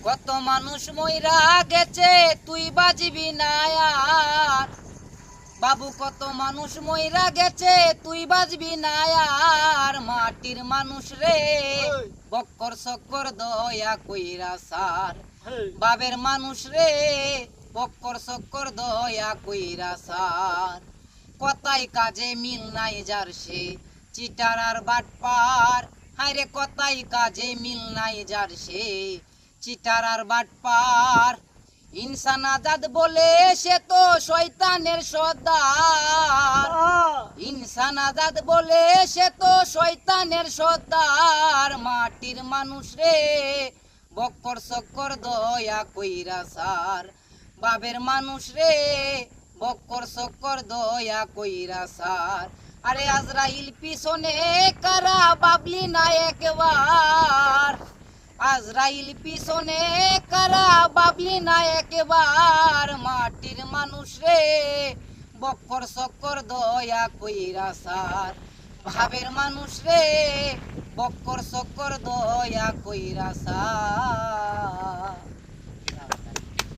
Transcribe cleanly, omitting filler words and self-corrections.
কত মানুষ মইরা গেছে তুই বাজবি না আর। বাবু কত মানুষ মইরা গেছে তুই বাজবি না আর। মাটির মানুষ রে বক্কর চক্কর দয়া কইরা সার। বাবের মানুষ রে বক্কর চক্কর দয়া কইরা সার। কথায় কাজে মিল নাই যার সে চিটার আর বাটপার। হায়রে কথায় কাজে মিল নাই যার সে চিটার আর বাটপার। ইনসান আজাদ বলে সে তো শয়তানের সর্দার। ইনসান আজাদ বলে সে তো শয়তানের সর্দার। মাটির মানুষ রে বক্কর চক্কর দয়া কইরা সার। বাবের মানুষ রে বক্কর চক্কর দয়া কইরা সার। আরে আজরাইল পিছনে কারা বাবলি না একবার। আজরাইল পিছনে কারা বাবলি না একবার। মাটির মানুষ রে বক্কর চক্কর দয়া কইরা সার। ভাবের মানুষ রে বক্কর চক্কর দয়া কইরা সার।